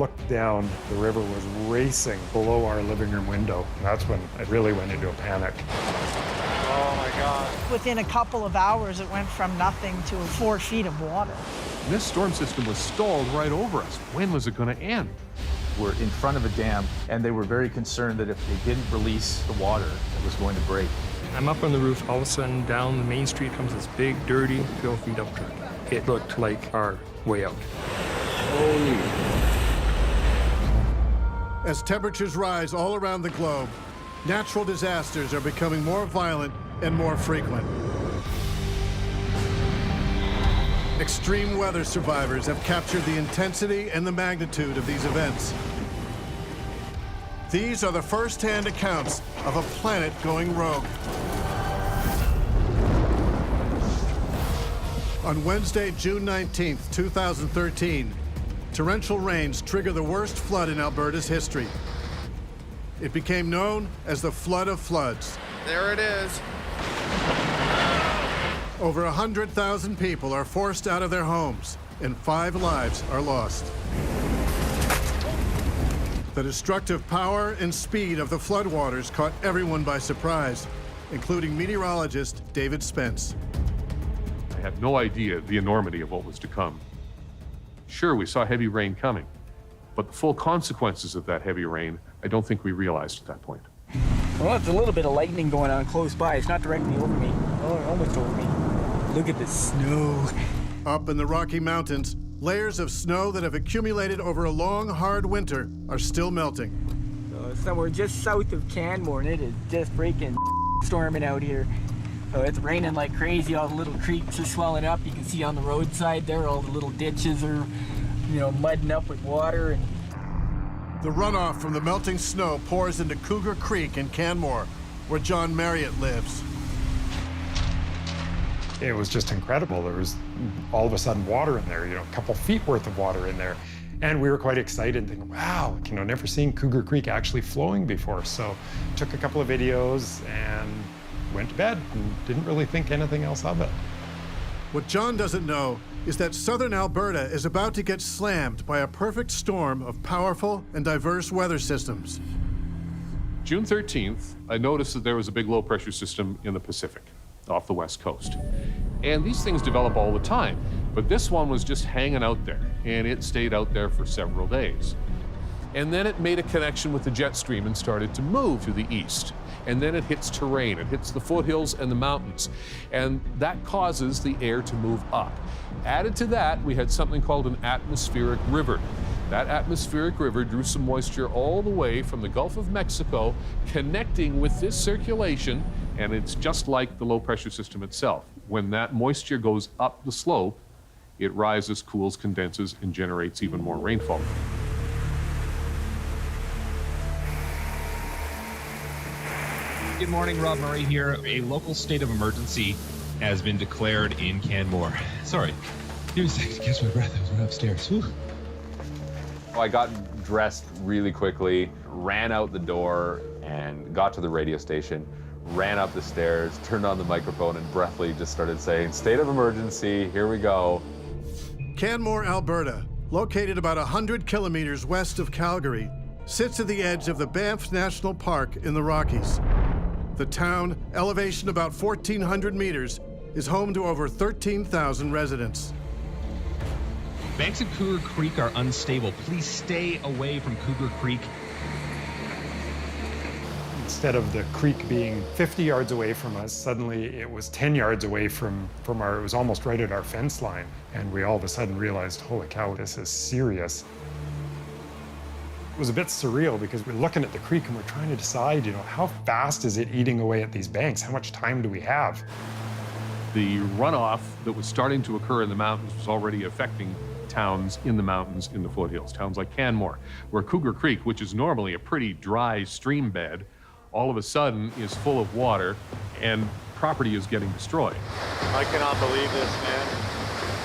looked down, the river was racing below our living room window. That's when I really went into a panic. Oh my God. Within a couple of hours, it went from nothing to 4 feet of water. This storm system was stalled right over us. When was it going to end? We're in front of a dam, and they were very concerned that if they didn't release the water, it was going to break. I'm up on the roof. All of a sudden, down the main street comes this big, dirty, 12 feet up truck. It looked like our way out. Holy. As temperatures rise all around the globe, natural disasters are becoming more violent and more frequent. Extreme weather survivors have captured the intensity and the magnitude of these events. These are the first-hand accounts of a planet going rogue. On Wednesday, June 19th, 2013, torrential rains trigger the worst flood in Alberta's history. It became known as the Flood of Floods. There it is. Over 100,000 people are forced out of their homes, and 5 lives are lost. The destructive power and speed of the floodwaters caught everyone by surprise, including meteorologist David Spence. I had no idea the enormity of what was to come. Sure, we saw heavy rain coming, but the full consequences of that heavy rain, I don't think we realized at that point. Well, there's a little bit of lightning going on close by. It's not directly over me. Oh, almost over me. Look at the snow. Up in the Rocky Mountains, layers of snow that have accumulated over a long, hard winter are still melting. Somewhere just south of Canmore, and it is just freaking storming out here. It's raining like crazy. All the little creeks are swelling up. You can see on the roadside there, all the little ditches are, mudding up with water. And the runoff from the melting snow pours into Cougar Creek in Canmore, where John Marriott lives. It was just incredible. There was all of a sudden water in there, a couple feet worth of water in there. And we were quite excited, thinking, wow, never seen Cougar Creek actually flowing before. So took a couple of videos and went to bed and didn't really think anything else of it. What John doesn't know is that southern Alberta is about to get slammed by a perfect storm of powerful and diverse weather systems. June 13th, I noticed that there was a big low-pressure system in the Pacific, off the west coast. And these things develop all the time, but this one was just hanging out there, and it stayed out there for several days. And then it made a connection with the jet stream and started to move to the east. And then it hits terrain, it hits the foothills and the mountains, and that causes the air to move up. Added to that, we had something called an atmospheric river. That atmospheric river drew some moisture all the way from the Gulf of Mexico, connecting with this circulation, and it's just like the low-pressure system itself. When that moisture goes up the slope, it rises, cools, condenses, and generates even more rainfall. Good morning, Rob Murray here. A local state of emergency has been declared in Canmore. Sorry, give me a second to catch my breath. I was upstairs. Whew. I got dressed really quickly, ran out the door, and got to the radio station, ran up the stairs, turned on the microphone, and breathlessly just started saying, "State of emergency, here we go." Canmore, Alberta, located about 100 kilometers west of Calgary, sits at the edge of the Banff National Park in the Rockies. The town, elevation about 1,400 meters, is home to over 13,000 residents. Banks of Cougar Creek are unstable. Please stay away from Cougar Creek. Instead of the creek being 50 yards away from us, suddenly it was 10 yards away from it was almost right at our fence line. And we all of a sudden realized, holy cow, this is serious. It was a bit surreal because we're looking at the creek and we're trying to decide, how fast is it eating away at these banks? How much time do we have? The runoff that was starting to occur in the mountains was already affecting towns in the mountains in the foothills, towns like Canmore, where Cougar Creek, which is normally a pretty dry stream bed, all of a sudden is full of water and property is getting destroyed. I cannot believe this, man.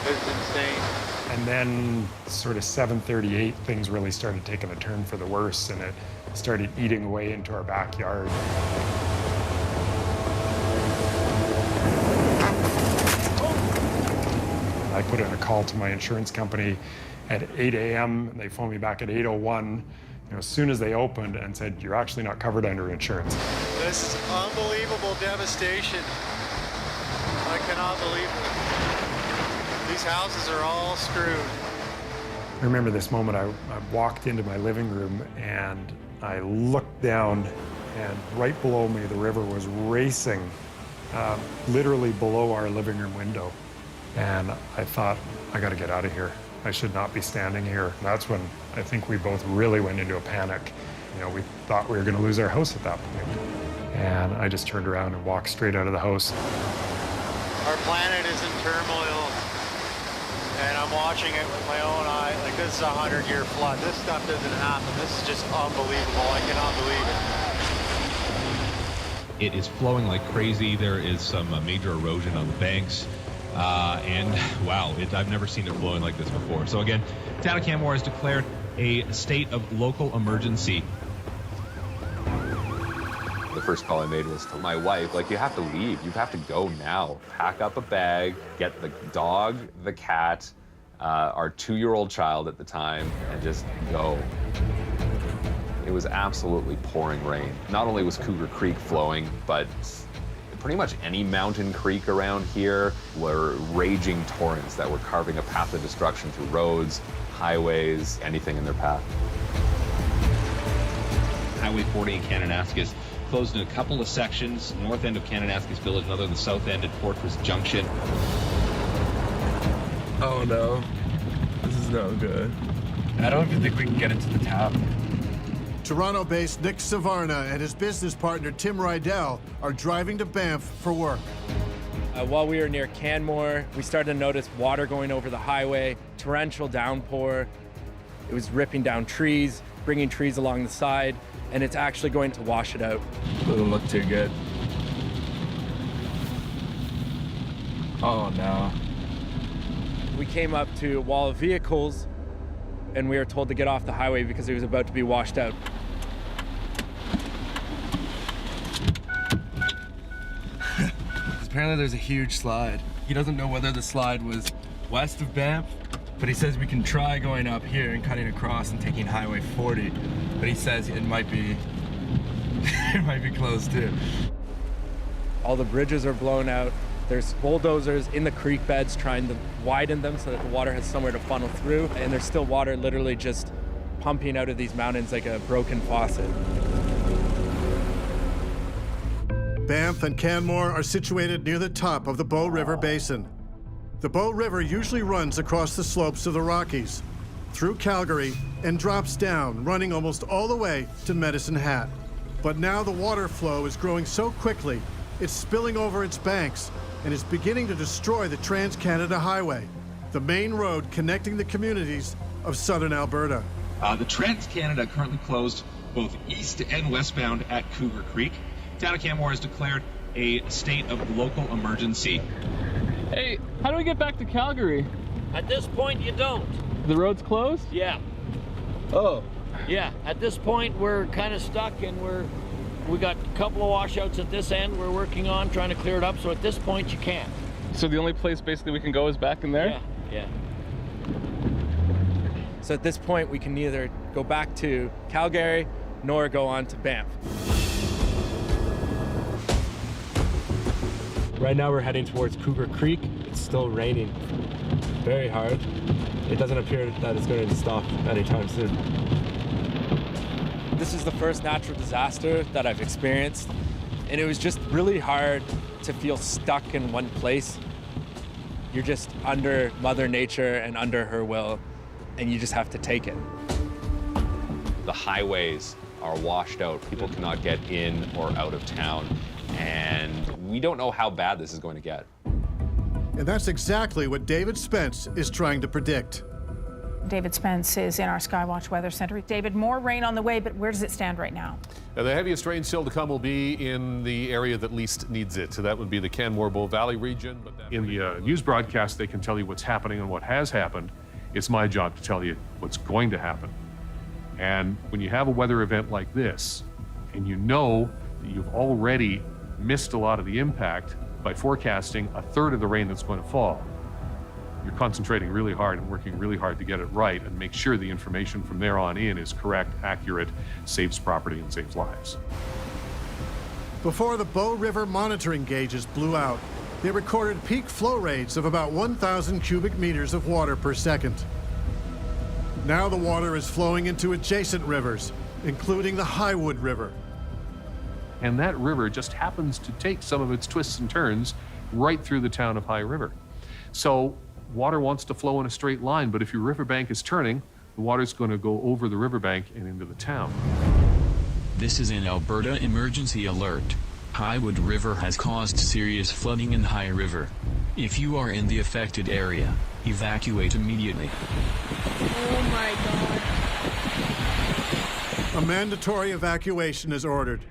It's insane. And then sort of 7:38, things really started taking a turn for the worse, and it started eating away into our backyard. I put in a call to my insurance company, at 8 a.m. They phoned me back at 8:01, as soon as they opened, and said, "You're actually not covered under insurance." This is unbelievable devastation. I cannot believe it. These houses are all screwed. I remember this moment. I walked into my living room and I looked down, and right below me, the river was racing, literally below our living room window. And I thought, I got to get out of here. I should not be standing here. And that's when I think we both really went into a panic. We thought we were going to lose our house at that point. And I just turned around and walked straight out of the house. Our planet is in turmoil, and I'm watching it with my own eye. Like, this is a 100-year flood. This stuff doesn't happen. This is just unbelievable. I cannot believe it. It is flowing like crazy. There is some major erosion on the banks. And wow, I've never seen it flowing like this before. So again, town of Canmore has declared a state of local emergency. The first call I made was to my wife, like, you have to leave. You have to go now. Pack up a bag, get the dog, the cat, our 2-year-old child at the time, and just go. It was absolutely pouring rain. Not only was Cougar Creek flowing, but pretty much any mountain creek around here were raging torrents that were carving a path of destruction through roads, highways, anything in their path. Highway 40 in Kananaskis closed in a couple of sections. North end of Kananaskis Village, another in the south end at Fortress Junction. Oh no, this is no good. I don't even think we can get into the town. Toronto-based Nick Savarna and his business partner Tim Rydell are driving to Banff for work. While we were near Canmore, we started to notice water going over the highway, torrential downpour. It was ripping down trees, bringing trees along the side, and it's actually going to wash it out. Doesn't look too good. Oh no. We came up to a wall of vehicles, and we were told to get off the highway because it was about to be washed out. Apparently there's a huge slide. He doesn't know whether the slide was west of Banff, but he says we can try going up here and cutting across and taking Highway 40. But he says it might be, it might be closed too. All the bridges are blown out. There's bulldozers in the creek beds trying to widen them so that the water has somewhere to funnel through. And there's still water literally just pumping out of these mountains like a broken faucet. Banff and Canmore are situated near the top of the Bow River Basin. The Bow River usually runs across the slopes of the Rockies, through Calgary, and drops down, running almost all the way to Medicine Hat. But now the water flow is growing so quickly, it's spilling over its banks and is beginning to destroy the Trans-Canada Highway, the main road connecting the communities of southern Alberta. The Trans-Canada currently closed both east and westbound at Cougar Creek. Town of Canmore has declared a state of local emergency. Hey, how do we get back to Calgary? At this point, you don't. The road's closed? Yeah. Oh. Yeah, at this point, we're kind of stuck, and we got a couple of washouts at this end we're working on, trying to clear it up, so at this point, you can't. So the only place basically we can go is back in there? Yeah. So at this point, we can neither go back to Calgary nor go on to Banff. Right now we're heading towards Cougar Creek. It's still raining very hard. It doesn't appear that it's going to stop anytime soon. This is the first natural disaster that I've experienced, and it was just really hard to feel stuck in one place. You're just under Mother Nature and under her will, and you just have to take it. The highways are washed out. People cannot get in or out of town. And we don't know how bad this is going to get. And that's exactly what David Spence is trying to predict. David Spence is in our Skywatch Weather Center. David, more rain on the way, but where does it stand right now? The heaviest rain still to come will be in the area that least needs it. So that would be the Canmore-Bow Valley region. But in the news broadcast, they can tell you what's happening and what has happened. It's my job to tell you what's going to happen. And when you have a weather event like this, and you know that you've already missed a lot of the impact by forecasting a third of the rain that's going to fall, You're concentrating really hard and working really hard to get it right and make sure the information from there on in is correct, accurate, saves property and saves lives. Before the Bow River monitoring gauges blew out, they recorded peak flow rates of about 1,000 cubic meters of water per second. Now the water is flowing into adjacent rivers, including the Highwood River. And that river just happens to take some of its twists and turns right through the town of High River. So water wants to flow in a straight line, but if your riverbank is turning, the water's going to go over the riverbank and into the town. This is an Alberta emergency alert. Highwood River has caused serious flooding in High River. If you are in the affected area, evacuate immediately. Oh my God. A mandatory evacuation is ordered.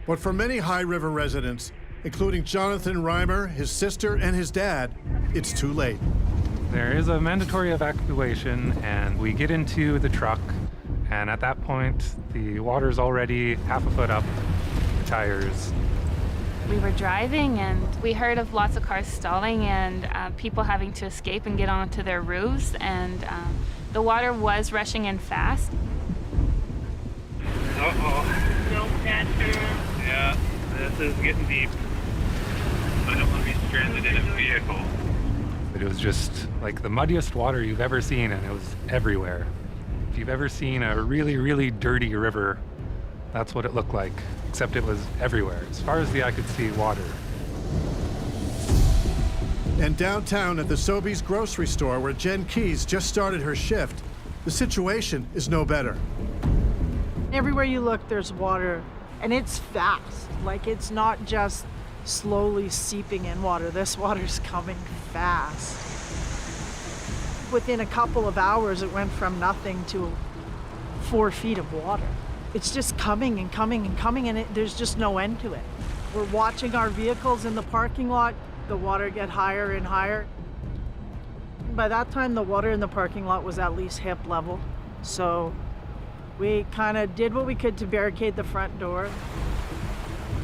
But for many High River residents, including Jonathan Reimer, his sister, and his dad, it's too late. There is a mandatory evacuation, and we get into the truck, and at that point, the water's already half a foot up the tires. We were driving, and we heard of lots of cars stalling and people having to escape and get onto their roofs, and the water was rushing in fast. Uh-oh. No catcher. Yeah, this is getting deep. I don't want to be stranded in a vehicle. But it was just like the muddiest water you've ever seen, and it was everywhere. If you've ever seen a really, really dirty river, that's what it looked like, except it was everywhere. As far as the eye could see, water. And downtown at the Sobeys grocery store where Jen Keys just started her shift, the situation is no better. Everywhere you look, there's water, and it's fast. Like, it's not just slowly seeping in water. This water's coming fast. Within a couple of hours, it went from nothing to 4 feet of water. It's just coming and coming and coming, and there's just no end to it. We're watching our vehicles in the parking lot, the water get higher and higher. By that time, the water in the parking lot was at least hip level. So we kind of did what we could to barricade the front door.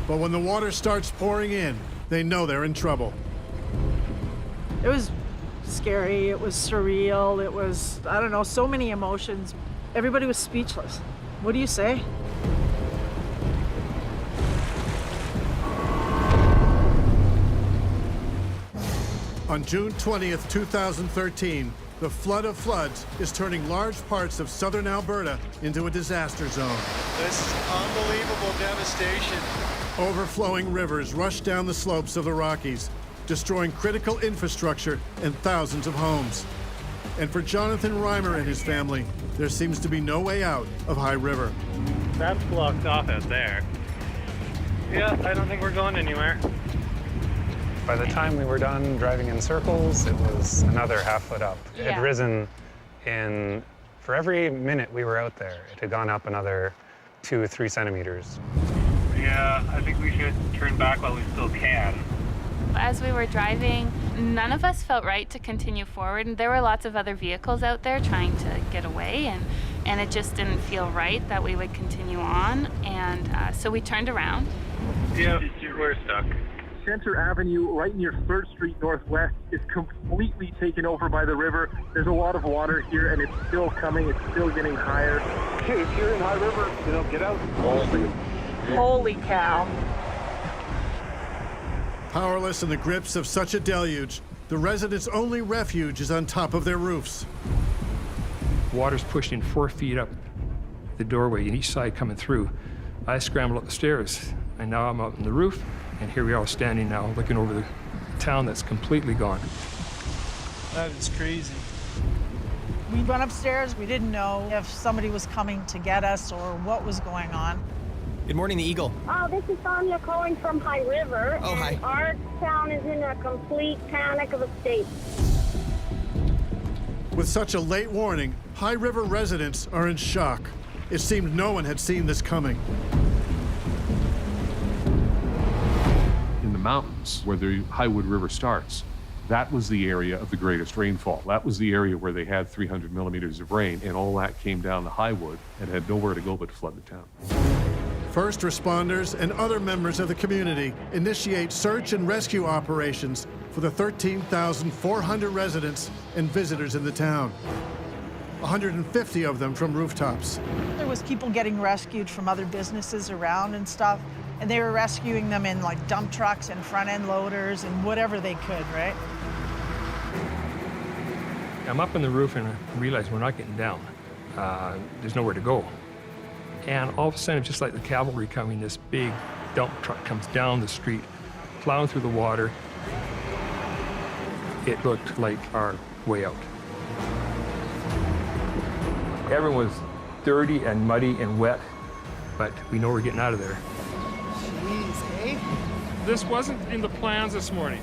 But when the water starts pouring in, they know they're in trouble. It was scary, it was surreal, it was, I don't know, so many emotions. Everybody was speechless. What do you say? On June 20th, 2013, the flood of floods is turning large parts of southern Alberta into a disaster zone. This is unbelievable devastation. Overflowing rivers rush down the slopes of the Rockies, destroying critical infrastructure and thousands of homes. And for Jonathan Reimer and his family, there seems to be no way out of High River. That's blocked off out there. Yeah, I don't think we're going anywhere. By the time we were done driving in circles, it was another half foot up. It had risen for every minute we were out there, it had gone up another 2 or 3 centimeters. Yeah, I think we should turn back while we still can. As we were driving, none of us felt right to continue forward, and there were lots of other vehicles out there trying to get away, and it just didn't feel right that we would continue on, and so we turned around. Yeah, we're stuck. Center Avenue, right near 3rd Street Northwest, is completely taken over by the river. There's a lot of water here, and it's still coming. It's still getting higher. Okay, if you're in High River, get out. Holy cow. Powerless in the grips of such a deluge, the residents' only refuge is on top of their roofs. Water's pushing 4 feet up the doorway in each side coming through. I scrambled up the stairs, and now I'm up on the roof, and here we are standing now looking over the town that's completely gone. That is crazy. We went upstairs. We didn't know if somebody was coming to get us or what was going on. Good morning, the Eagle. Oh, this is Sonia calling from High River. Oh, hi. Our town is in a complete panic of a state. With such a late warning, High River residents are in shock. It seemed no one had seen this coming. In the mountains where the Highwood River starts, that was the area of the greatest rainfall. That was the area where they had 300 millimeters of rain, and all that came down the Highwood and had nowhere to go but to flood the town. First responders and other members of the community initiate search and rescue operations for the 13,400 residents and visitors in the town. 150 of them from rooftops. There was people getting rescued from other businesses around and stuff, and they were rescuing them in like dump trucks and front-end loaders and whatever they could, right? I'm up on the roof and I realize we're not getting down. There's nowhere to go. And all of a sudden, just like the cavalry coming, this big dump truck comes down the street, plowing through the water. It looked like our way out. Everyone was dirty and muddy and wet, but we know we're getting out of there. Jeez, eh? This wasn't in the plans this morning.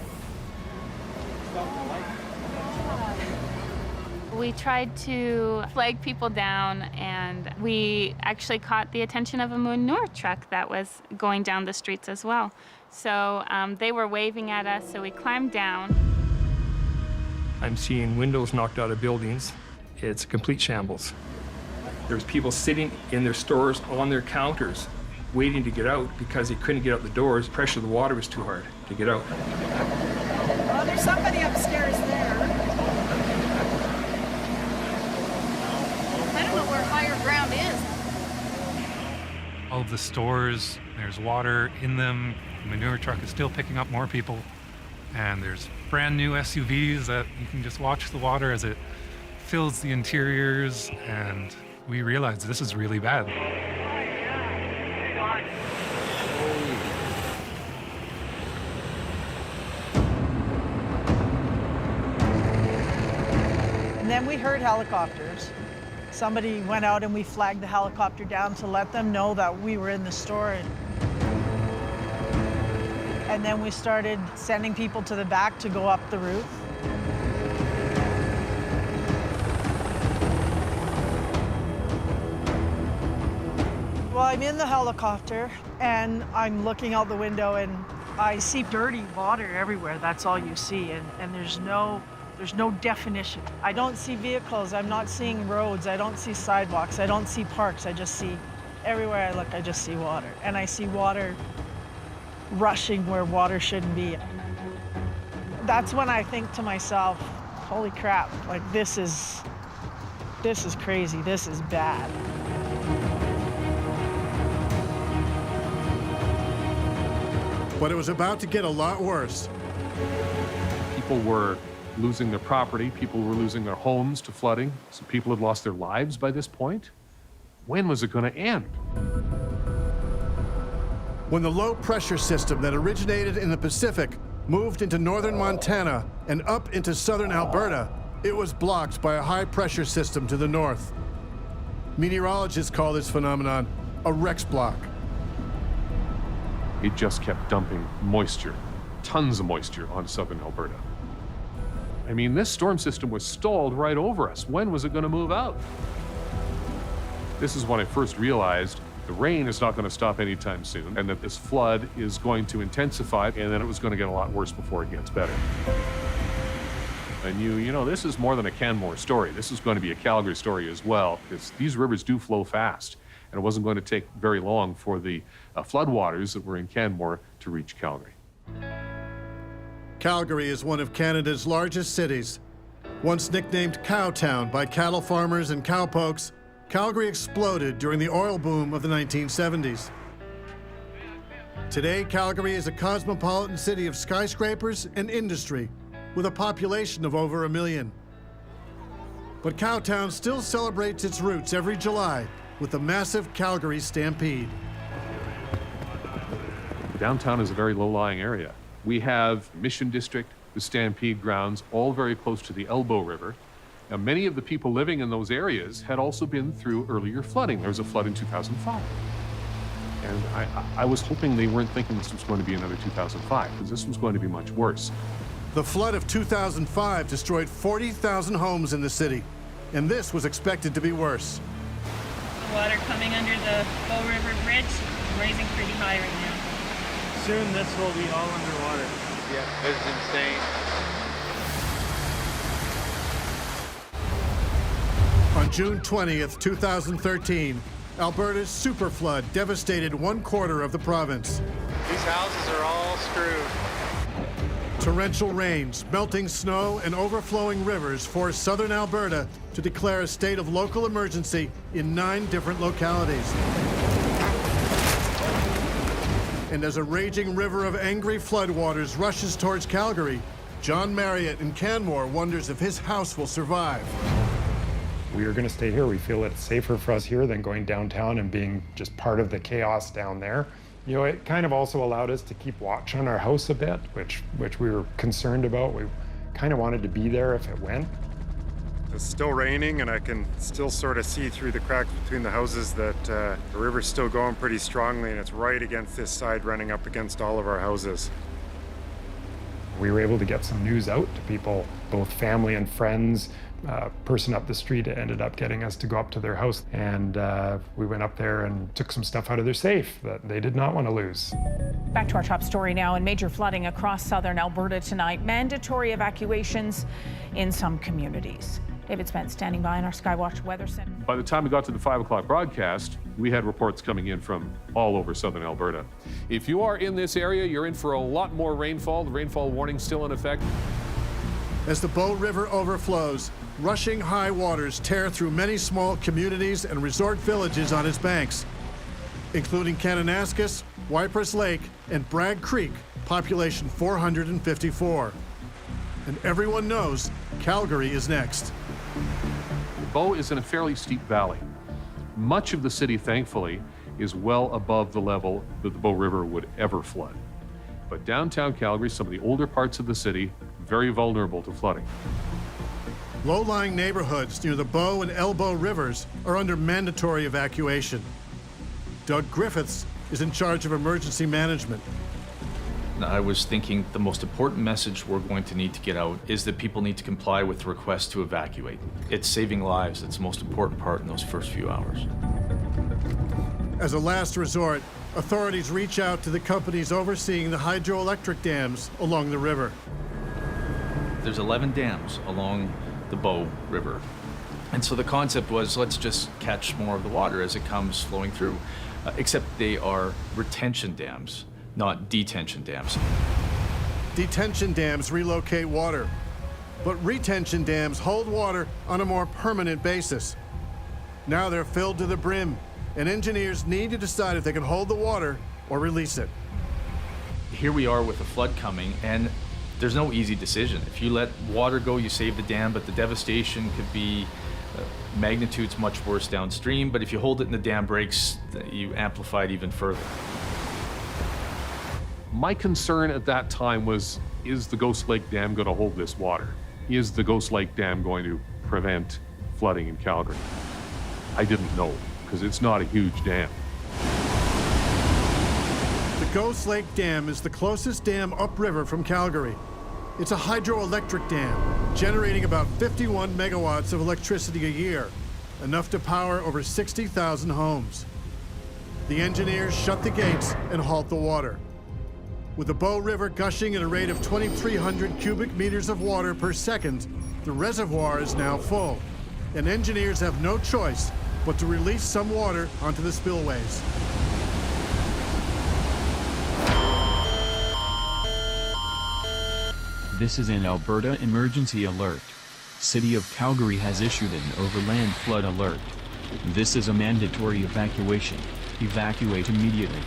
We tried to flag people down, and we actually caught the attention of a manure truck that was going down the streets as well. So they were waving at us, so we climbed down. I'm seeing windows knocked out of buildings. It's a complete shambles. There's people sitting in their stores on their counters waiting to get out because they couldn't get out the doors. The pressure of the water was too hard to get out. Well, there's somebody upstairs there. I don't know where higher ground is. All of the stores, there's water in them. The manure truck is still picking up more people. And there's brand new SUVs that you can just watch the water as it fills the interiors. And we realized this is really bad. And then we heard helicopters. Somebody went out and we flagged the helicopter down to let them know that we were in the store. And then we started sending people to the back to go up the roof. Well, I'm in the helicopter and I'm looking out the window and I see dirty water everywhere. That's all you see. And there's no definition. I don't see vehicles. I'm not seeing roads. I don't see sidewalks. I don't see parks. I just see, everywhere I look, I just see water. And I see water rushing where water shouldn't be. That's when I think to myself, holy crap, like this is crazy, this is bad. But it was about to get a lot worse. People were losing their property, people were losing their homes to flooding, some people had lost their lives by this point. When was it going to end? When the low-pressure system that originated in the Pacific moved into northern Montana and up into southern Alberta, it was blocked by a high-pressure system to the north. Meteorologists call this phenomenon a Rex block. It just kept dumping moisture, tons of moisture on southern Alberta. I mean, this storm system was stalled right over us. When was it going to move out? This is when I first realized the rain is not going to stop anytime soon, and that this flood is going to intensify, and then it was going to get a lot worse before it gets better. I knew, you know, this is more than a Canmore story. This is going to be a Calgary story as well, because these rivers do flow fast, and it wasn't going to take very long for the floodwaters that were in Canmore to reach Calgary. Calgary is one of Canada's largest cities. Once nicknamed Cowtown by cattle farmers and cowpokes, Calgary exploded during the oil boom of the 1970s. Today, Calgary is a cosmopolitan city of skyscrapers and industry, with a population of over 1 million. But Cowtown still celebrates its roots every July with the massive Calgary Stampede. Downtown is a very low-lying area. We have Mission District, the Stampede grounds, all very close to the Elbow River. Now, many of the people living in those areas had also been through earlier flooding. There was a flood in 2005. And I was hoping they weren't thinking this was going to be another 2005, because this was going to be much worse. The flood of 2005 destroyed 40,000 homes in the city, and this was expected to be worse. The water coming under the Bow River Bridge is rising pretty high right now. Soon this will be all underwater. Yeah, it's insane. On June 20th, 2013, Alberta's superflood devastated 1/4 of the province. These houses are all screwed. Torrential rains, melting snow, and overflowing rivers forced southern Alberta to declare a state of local emergency in 9 different localities. And as a raging river of angry floodwaters rushes towards Calgary, John Marriott in Canmore wonders if his house will survive. We are going to stay here. We feel it's safer for us here than going downtown and being just part of the chaos down there. You know, it kind of also allowed us to keep watch on our house a bit, which we were concerned about. We kind of wanted to be there if it went. It's still raining, and I can still sort of see through the cracks between the houses that the river's still going pretty strongly, and it's right against this side, running up against all of our houses. We were able to get some news out to people, both family and friends. A person up the street ended up getting us to go up to their house, and we went up there and took some stuff out of their safe that they did not want to lose. Back to our top story now. In major flooding across southern Alberta tonight, mandatory evacuations in some communities. David Spence standing by in our Skywatch Weather Center. By the time we got to the 5 o'clock broadcast, we had reports coming in from all over southern Alberta. If you are in this area, you're in for a lot more rainfall. The rainfall warning's still in effect. As the Bow River overflows, rushing high waters tear through many small communities and resort villages on its banks, including Kananaskis, Wypers Lake, and Bragg Creek, population 454. And everyone knows Calgary is next. Bow is in a fairly steep valley. Much of the city, thankfully, is well above the level that the Bow River would ever flood. But downtown Calgary, some of the older parts of the city, very vulnerable to flooding. Low-lying neighborhoods near the Bow and Elbow rivers are under mandatory evacuation. Doug Griffiths is in charge of emergency management. I was thinking the most important message we're going to need to get out is that people need to comply with the request to evacuate. It's saving lives. It's the most important part in those first few hours. As a last resort, authorities reach out to the companies overseeing the hydroelectric dams along the river. There's 11 dams along the Bow River. And so the concept was, let's just catch more of the water as it comes flowing through. Except they are retention dams, not detention dams. Detention dams relocate water, but retention dams hold water on a more permanent basis. Now they're filled to the brim, and engineers need to decide if they can hold the water or release it. Here we are with a flood coming, and there's no easy decision. If you let water go, you save the dam, but the devastation could be magnitudes much worse downstream. But if you hold it and the dam breaks, you amplify it even further. My concern at that time was, is the Ghost Lake Dam going to hold this water? Is the Ghost Lake Dam going to prevent flooding in Calgary? I didn't know, because it's not a huge dam. The Ghost Lake Dam is the closest dam upriver from Calgary. It's a hydroelectric dam, generating about 51 megawatts of electricity a year, enough to power over 60,000 homes. The engineers shut the gates and halt the water. With the Bow River gushing at a rate of 2,300 cubic meters of water per second, the reservoir is now full, and engineers have no choice but to release some water onto the spillways. This is an Alberta emergency alert. City of Calgary has issued an overland flood alert. This is a mandatory evacuation. Evacuate immediately.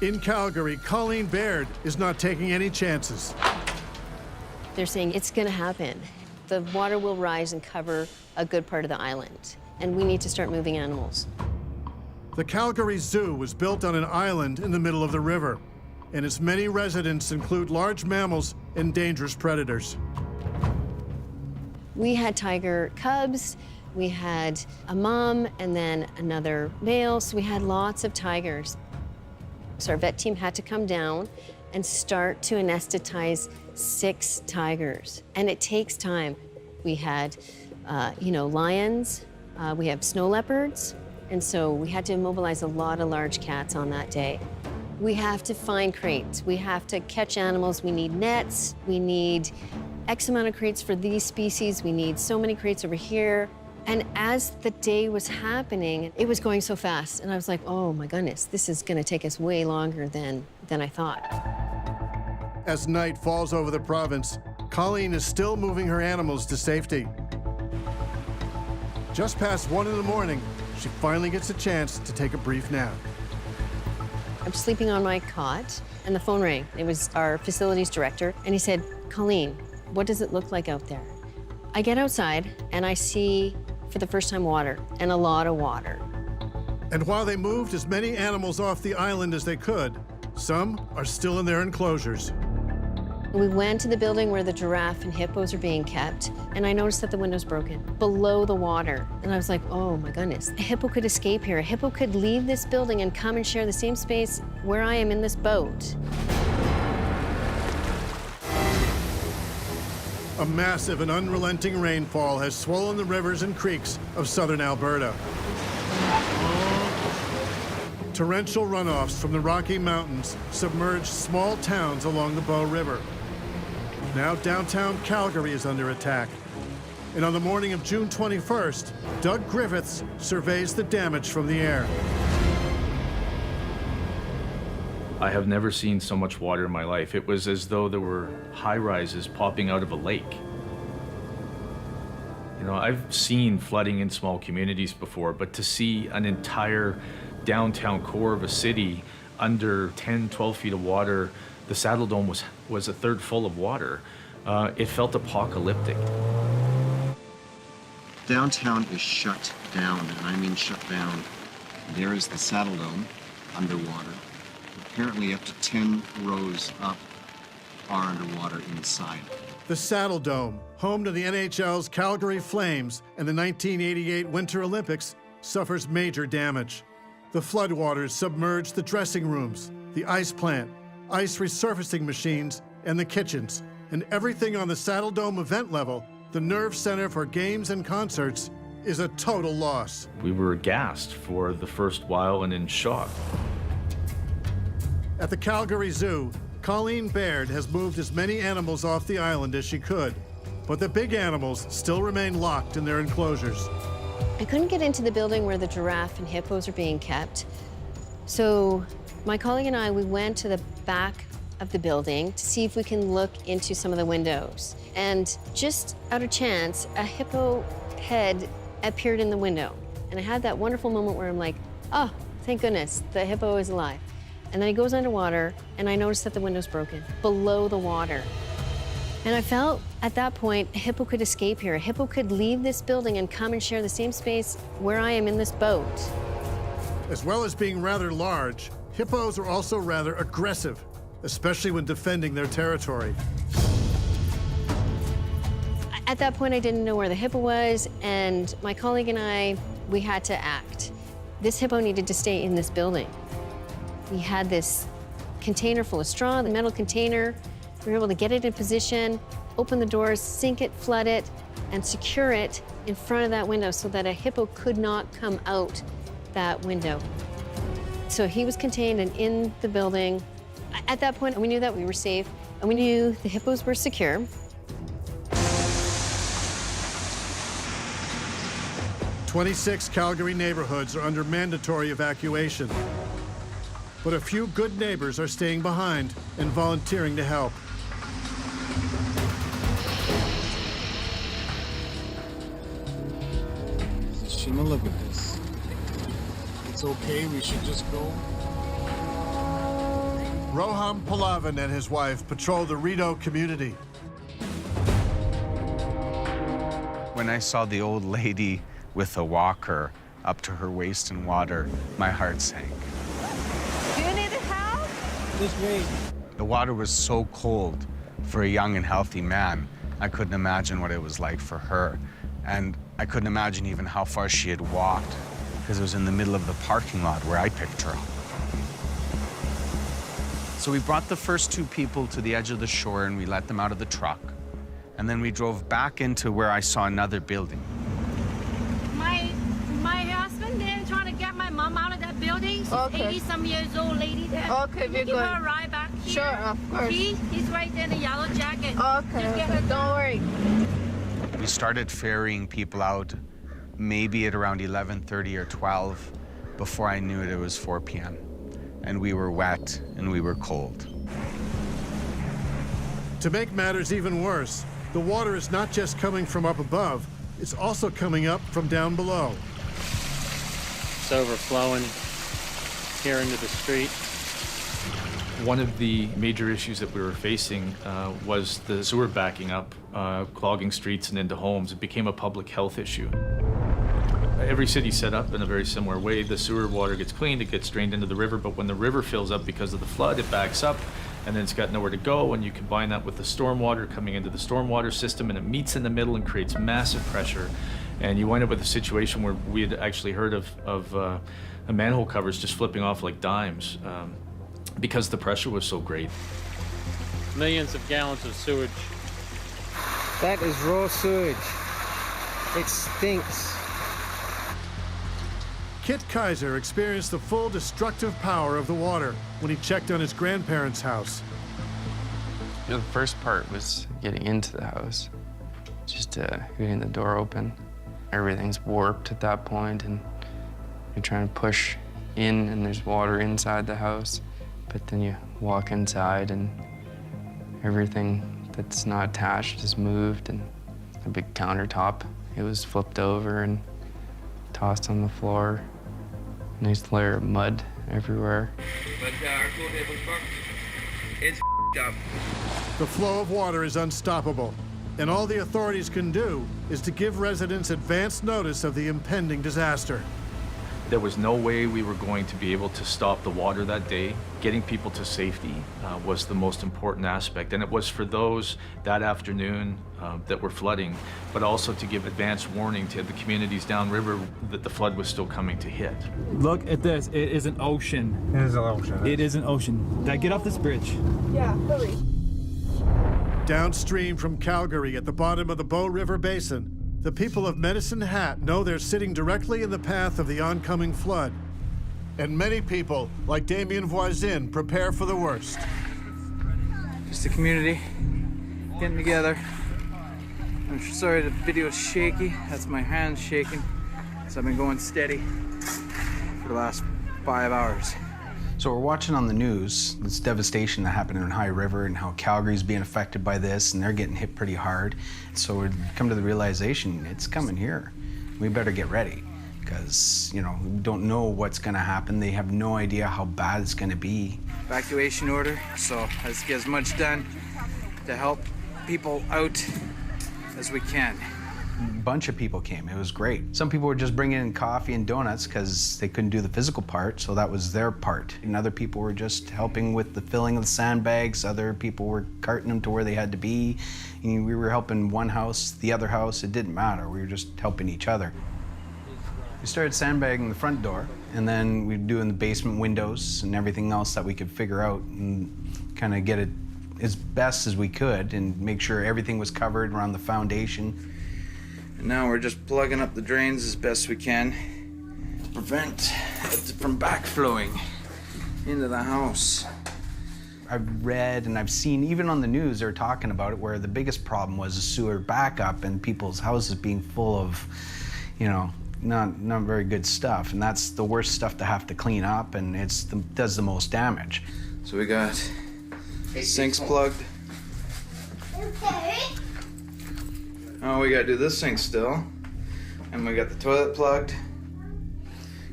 In Calgary, Colleen Baird is not taking any chances. They're saying it's going to happen. The water will rise and cover a good part of the island, and we need to start moving animals. The Calgary Zoo was built on an island in the middle of the river, and its many residents include large mammals and dangerous predators. We had tiger cubs, we had a mom, and then another male, so we had lots of tigers. So our vet team had to come down and start to anesthetize 6 tigers, and it takes time. We had, lions, we have snow leopards, and so we had to immobilize a lot of large cats on that day. We have to find crates. We have to catch animals. We need nets. We need X amount of crates for these species. We need so many crates over here. And as the day was happening, it was going so fast. And I was like, oh my goodness, this is gonna take us way longer than I thought. As night falls over the province, Colleen is still moving her animals to safety. Just past 1 in the morning, she finally gets a chance to take a brief nap. I'm sleeping on my cot, and the phone rang. It was our facilities director, and he said, Colleen, what does it look like out there? I get outside, and I see, for the first time, water, and a lot of water. And while they moved as many animals off the island as they could, some are still in their enclosures. We went to the building where the giraffe and hippos are being kept, and I noticed that the window's broken below the water. And I was like, oh my goodness, a hippo could escape here. A hippo could leave this building and come and share the same space where I am in this boat. A massive and unrelenting rainfall has swollen the rivers and creeks of southern Alberta. Torrential runoffs from the Rocky Mountains submerged small towns along the Bow River. Now downtown Calgary is under attack. And on the morning of June 21st, Doug Griffiths surveys the damage from the air. I have never seen so much water in my life. It was as though there were high-rises popping out of a lake. You know, I've seen flooding in small communities before, but to see an entire downtown core of a city under 10, 12 feet of water, the Saddle Dome was a third full of water. It felt apocalyptic. Downtown is shut down, and I mean shut down. There is the Saddle Dome underwater. Apparently up to 10 rows up are underwater inside. The Saddle Dome, home to the NHL's Calgary Flames and the 1988 Winter Olympics, suffers major damage. The floodwaters submerged the dressing rooms, the ice plant, ice resurfacing machines, and the kitchens. And everything on the Saddle Dome event level, the nerve center for games and concerts, is a total loss. We were aghast for the first while and in shock. At the Calgary Zoo, Colleen Baird has moved as many animals off the island as she could, but the big animals still remain locked in their enclosures. I couldn't get into the building where the giraffe and hippos are being kept. So my colleague and I, we went to the back of the building to see if we can look into some of the windows. And just out of chance, a hippo head appeared in the window. And I had that wonderful moment where I'm like, oh, thank goodness, the hippo is alive. And then he goes underwater, and I noticed that the window's broken below the water. And I felt at that point, a hippo could escape here. A hippo could leave this building and come and share the same space where I am in this boat. As well as being rather large, hippos are also rather aggressive, especially when defending their territory. At that point, I didn't know where the hippo was, and my colleague and I, we had to act. This hippo needed to stay in this building. We had this container full of straw, the metal container. We were able to get it in position, open the doors, sink it, flood it, and secure it in front of that window so that a hippo could not come out that window. So he was contained and in the building. At that point, we knew that we were safe, and we knew the hippos were secure. "26 Calgary neighborhoods are under mandatory evacuation. But a few good neighbors are staying behind and volunteering to help. Shima, look at this. It's okay, we should just go. Roham Palavan and his wife patrol the Rideau community. When I saw the old lady with a walker up to her waist in water, my heart sank. Do you need help? This way. The water was so cold for a young and healthy man. I couldn't imagine what it was like for her. And I couldn't imagine even how far she had walked, because it was in the middle of the parking lot where I picked her up. So we brought the first two people to the edge of the shore and we let them out of the truck. And then we drove back into where I saw another building. My husband there trying to get my mom out of that building. She's 80-some years old lady there. Okay, we're Give good. her a ride back here. Sure, of course. He's right there in the yellow jacket. Okay, Just get her don't worry. We started ferrying people out maybe at around 11:30 or 12 before I knew it was 4 p.m. And we were wet and we were cold. To make matters even worse, the water is not just coming from up above, it's also coming up from down below. It's overflowing here into the street. One of the major issues that we were facing was the sewer backing up, clogging streets and into homes. It became a public health issue. Every city's set up in a very similar way. The sewer water gets cleaned, it gets drained into the river, but when the river fills up because of the flood, it backs up, and then it's got nowhere to go, and you combine that with the stormwater coming into the stormwater system, and it meets in the middle and creates massive pressure. And you wind up with a situation where we had actually heard of manhole covers just flipping off like dimes because the pressure was so great. Millions of gallons of sewage. That is raw sewage. It stinks. Kit Kaiser experienced the full destructive power of the water when he checked on his grandparents' house. The first part was getting into the house, just getting the door open. Everything's warped at that point, and you're trying to push in, and there's water inside the house. But then you walk inside, and everything that's not attached is moved, and the big countertop, it was flipped over and tossed on the floor. Nice layer of mud everywhere. But it's up. The flow of water is unstoppable, and all the authorities can do is to give residents advance notice of the impending disaster. There was no way we were going to be able to stop the water that day. Getting people to safety was the most important aspect, and it was for those that afternoon that were flooding, but also to give advance warning to the communities downriver that the flood was still coming to hit. Look at this, it is an ocean. It is an ocean. It is an ocean. Dad, get off this bridge. Yeah, hurry. Downstream from Calgary at the bottom of the Bow River Basin, the people of Medicine Hat know they're sitting directly in the path of the oncoming flood. And many people, like Damien Voisin, prepare for the worst. Just the community getting together. I'm sorry the video's shaky. That's my hands shaking. So I've been going steady for the last 5 hours. So we're watching on the news this devastation that happened in High River and how Calgary's being affected by this, and they're getting hit pretty hard. So we come to the realization it's coming here. We better get ready because, you know, we don't know what's going to happen. They have no idea how bad it's going to be. Evacuation order, so let's get as much done to help people out as we can. A bunch of people came. It was great. Some people were just bringing in coffee and donuts because they couldn't do the physical part, so that was their part. And other people were just helping with the filling of the sandbags. Other people were carting them to where they had to be. And we were helping one house, the other house. It didn't matter. We were just helping each other. We started sandbagging the front door, and then we were doing the basement windows and everything else that we could figure out and kind of get it as best as we could and make sure everything was covered around the foundation. And now we're just plugging up the drains as best we can to prevent it from backflowing into the house. I've read and I've seen, even on the news, they're talking about it, where the biggest problem was a sewer backup and people's houses being full of, you know, not very good stuff. And that's the worst stuff to have to clean up, and does the most damage. So we got sinks plugged. Oh, we gotta do this sink still. And we got the toilet plugged.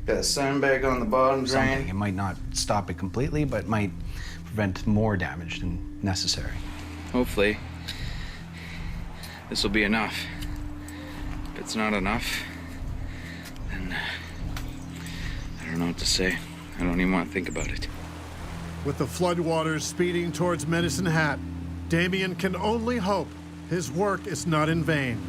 Got a sandbag on the bottom drain. It might not stop it completely, but might prevent more damage than necessary. Hopefully, this will be enough. If it's not enough, then I don't know what to say. I don't even want to think about it. With the floodwaters speeding towards Medicine Hat, Damien can only hope his work is not in vain.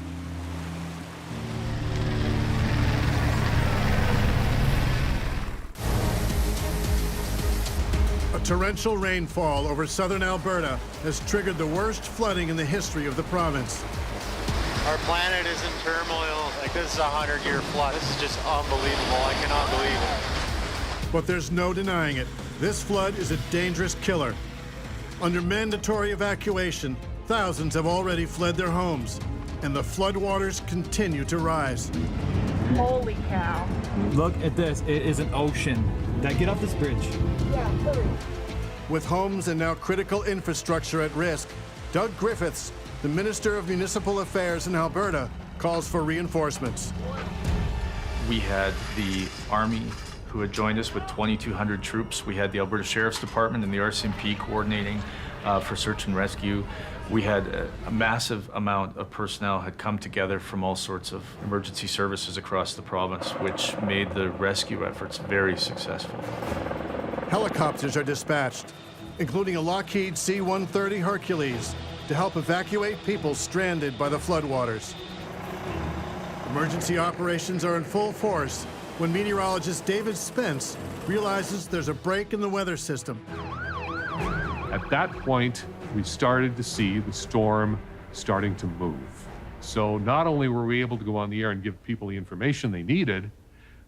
A torrential rainfall over southern Alberta has triggered the worst flooding in the history of the province. Our planet is in turmoil. Like, this is a 100-year flood. This is just unbelievable. I cannot believe it. But there's no denying it. This flood is a dangerous killer. Under mandatory evacuation, thousands have already fled their homes, and the floodwaters continue to rise. Holy cow. Look at this. It is an ocean. Dad, get off this bridge. Yeah, hurry. With homes and now critical infrastructure at risk, Doug Griffiths, the Minister of Municipal Affairs in Alberta, calls for reinforcements. We had the Army who had joined us with 2,200 troops. We had the Alberta Sheriff's Department and the RCMP coordinating for search and rescue. We had a massive amount of personnel had come together from all sorts of emergency services across the province, which made the rescue efforts very successful. Helicopters are dispatched, including a Lockheed C-130 Hercules, to help evacuate people stranded by the floodwaters. Emergency operations are in full force when meteorologist David Spence realizes there's a break in the weather system. At that point, we started to see the storm starting to move. So not only were we able to go on the air and give people the information they needed,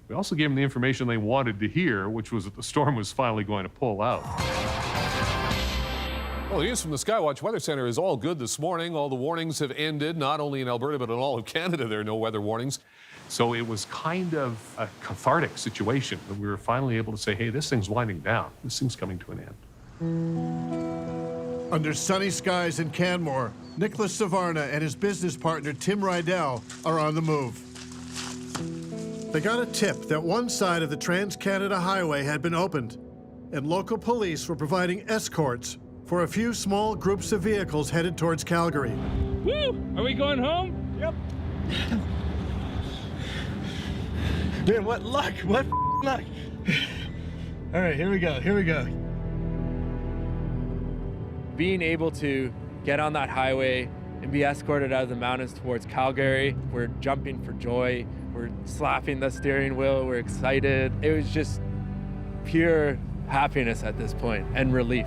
we also gave them the information they wanted to hear, which was that the storm was finally going to pull out. Well, the news from the Skywatch Weather Center is all good this morning. All the warnings have ended, not only in Alberta, but in all of Canada. There are no weather warnings. So it was kind of a cathartic situation that we were finally able to say, hey, this thing's winding down. This thing's coming to an end. Under sunny skies in Canmore, Nicholas Savarna and his business partner Tim Rydell are on the move. They got a tip that one side of the Trans-Canada Highway had been opened, and local police were providing escorts for a few small groups of vehicles headed towards Calgary. Woo! Are we going home? Yep. Man, what luck! What luck! All right, here we go. Here we go. Being able to get on that highway and be escorted out of the mountains towards Calgary, we're jumping for joy. We're slapping the steering wheel. We're excited. It was just pure happiness at this point and relief.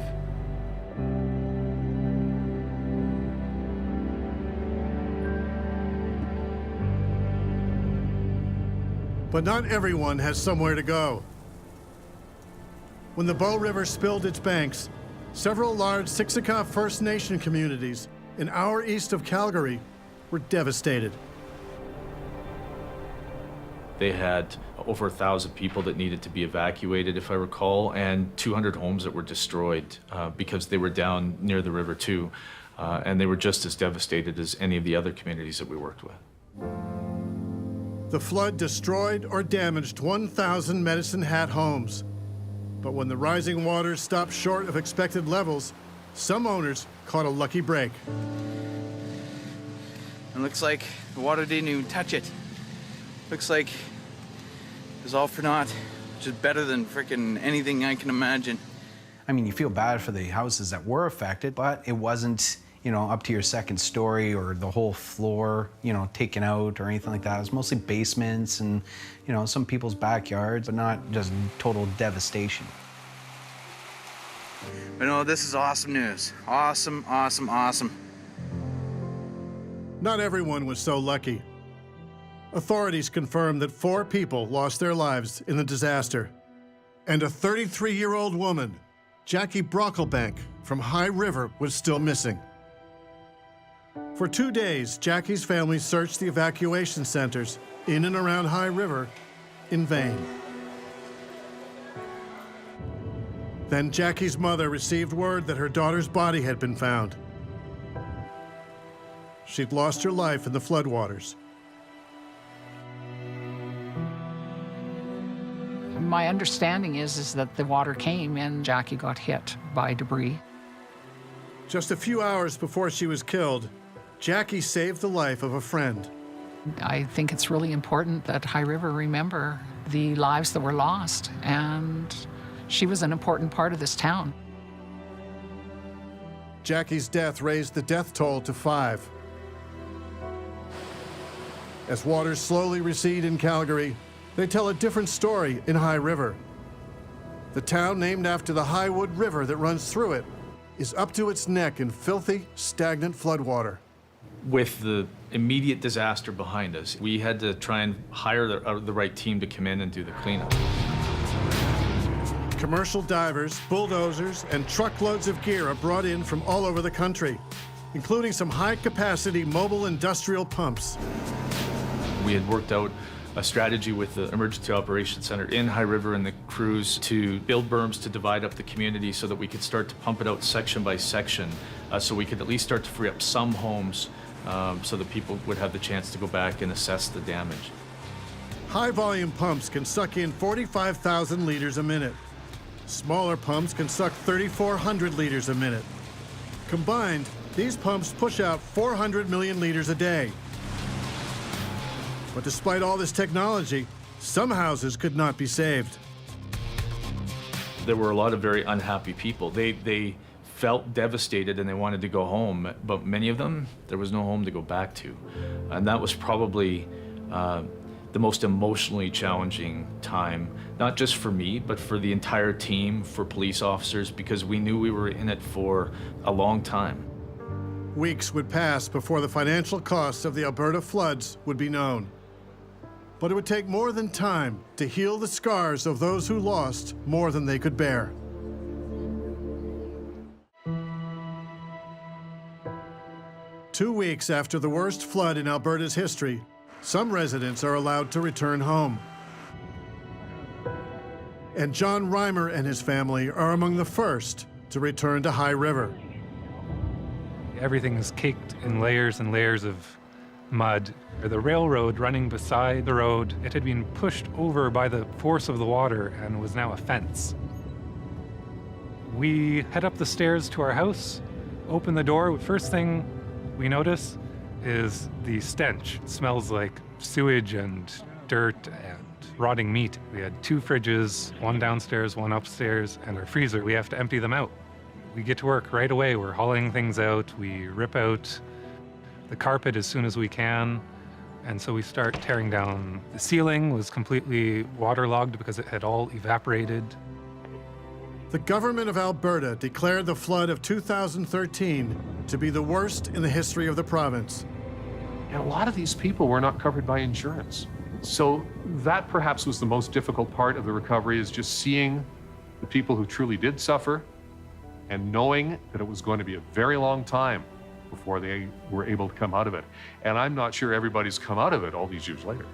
But not everyone has somewhere to go. When the Bow River spilled its banks, several large Siksika First Nation communities an hour east of Calgary were devastated. They had over 1,000 people that needed to be evacuated, if I recall, and 200 homes that were destroyed because they were down near the river too. And they were just as devastated as any of the other communities that we worked with. The flood destroyed or damaged 1,000 Medicine Hat homes. But when the rising waters stopped short of expected levels, some owners caught a lucky break. It looks like the water didn't even touch it. Looks like it was all for naught, which is better than frickin' anything I can imagine. I mean, you feel bad for the houses that were affected, but it wasn't, you know, up to your second story or the whole floor, you know, taken out or anything like that. It was mostly basements and, you know, some people's backyards, but not just total devastation. But no, this is awesome news. Awesome, awesome, awesome. Not everyone was so lucky. Authorities confirmed that 4 people lost their lives in the disaster. And a 33-year-old woman, Jackie Brocklebank from High River, was still missing. For 2 days, Jackie's family searched the evacuation centers in and around High River in vain. Then Jackie's mother received word that her daughter's body had been found. She'd lost her life in the floodwaters. My understanding is that the water came and Jackie got hit by debris. Just a few hours before she was killed, Jackie saved the life of a friend. I think it's really important that High River remember the lives that were lost, and she was an important part of this town. Jackie's death raised the death toll to 5. As waters slowly recede in Calgary, they tell a different story in High River. The town, named after the Highwood River that runs through it, is up to its neck in filthy, stagnant floodwater. With the immediate disaster behind us, we had to try and hire the right team to come in and do the cleanup. Commercial divers, bulldozers, and truckloads of gear are brought in from all over the country, including some high-capacity mobile industrial pumps. We had worked out a strategy with the Emergency Operations Center in High River and the crews to build berms to divide up the community so that we could start to pump it out section by section, so we could at least start to free up some homes so that people would have the chance to go back and assess the damage. High-volume pumps can suck in 45,000 liters a minute. Smaller pumps can suck 3,400 liters a minute. Combined, these pumps push out 400 million liters a day. But despite all this technology, some houses could not be saved. There were a lot of very unhappy people. They felt devastated and they wanted to go home, but many of them, there was no home to go back to. And that was probably the most emotionally challenging time, not just for me, but for the entire team, for police officers, because we knew we were in it for a long time. Weeks would pass before the financial costs of the Alberta floods would be known. But it would take more than time to heal the scars of those who lost more than they could bear. Two weeks after the worst flood in Alberta's history, some residents are allowed to return home. And John Reimer and his family are among the first to return to High River. Everything is caked in layers and layers of mud. The railroad running beside the road, it had been pushed over by the force of the water and was now a fence. We head up the stairs to our house, open the door. First thing we notice is the stench. It smells like sewage and dirt and rotting meat. We had 2 fridges, one downstairs, one upstairs, and our freezer. We have to empty them out. We get to work right away. We're hauling things out. We rip out the carpet as soon as we can. And so we start tearing down. The ceiling was completely waterlogged because it had all evaporated. The government of Alberta declared the flood of 2013 to be the worst in the history of the province. And a lot of these people were not covered by insurance. So that perhaps was the most difficult part of the recovery, is just seeing the people who truly did suffer and knowing that it was going to be a very long time before they were able to come out of it. And I'm not sure everybody's come out of it all these years later.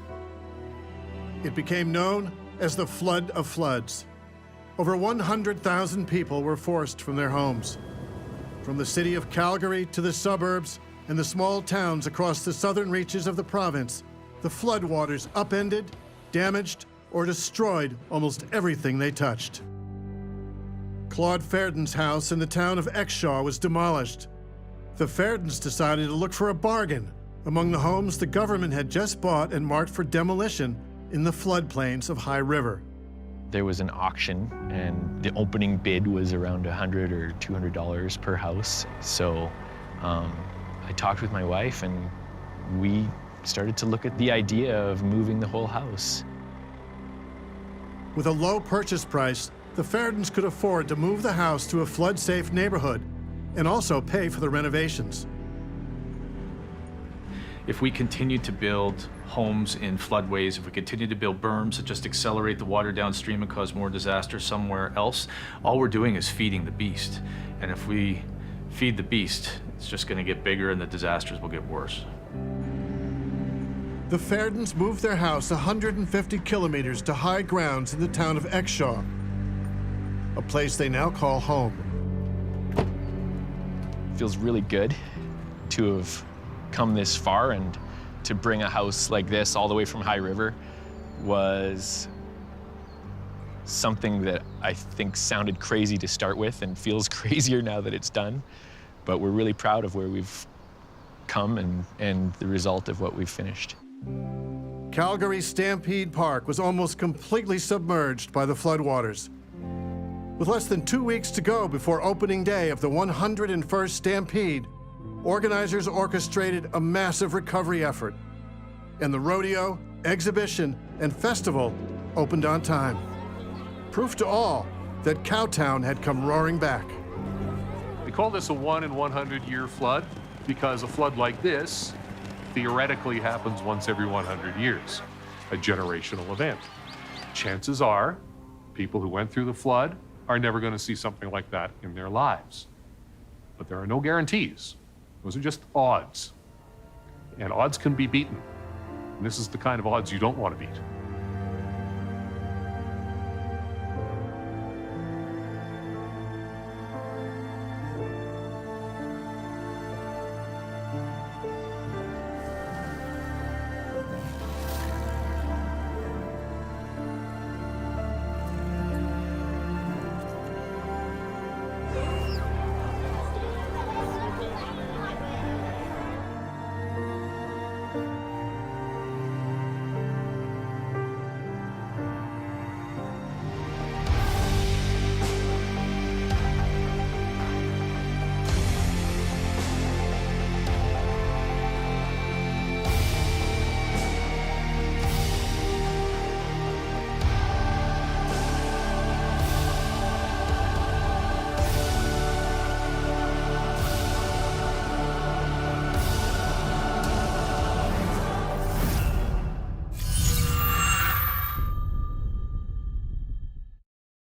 It became known as the Flood of Floods. Over 100,000 people were forced from their homes. From the city of Calgary to the suburbs and the small towns across the southern reaches of the province, the floodwaters upended, damaged, or destroyed almost everything they touched. Claude Ferdin's house in the town of Exshaw was demolished. The Ferdins decided to look for a bargain among the homes the government had just bought and marked for demolition in the floodplains of High River. There was an auction, and the opening bid was around $100 or $200 per house. So I talked with my wife, and we started to look at the idea of moving the whole house. With a low purchase price, the Ferdins could afford to move the house to a flood-safe neighborhood and also pay for the renovations. If we continue to build homes in floodways, if we continue to build berms that just accelerate the water downstream and cause more disaster somewhere else, all we're doing is feeding the beast. And if we feed the beast, it's just going to get bigger and the disasters will get worse. The Ferdins moved their house 150 kilometers to high grounds in the town of Exshaw, a place they now call home. It feels really good to have come this far, and to bring a house like this all the way from High River was something that I think sounded crazy to start with and feels crazier now that it's done. But we're really proud of where we've come and the result of what we've finished. Calgary's Stampede Park was almost completely submerged by the floodwaters. With less than 2 weeks to go before opening day of the 101st Stampede, organizers orchestrated a massive recovery effort, and the rodeo, exhibition, and festival opened on time. Proof to all that Cowtown had come roaring back. They call this a 1 in 100 year flood because a flood like this theoretically happens once every 100 years, a generational event. Chances are, people who went through the flood are never going to see something like that in their lives. But there are no guarantees. Those are just odds. And odds can be beaten. And this is the kind of odds you don't want to beat.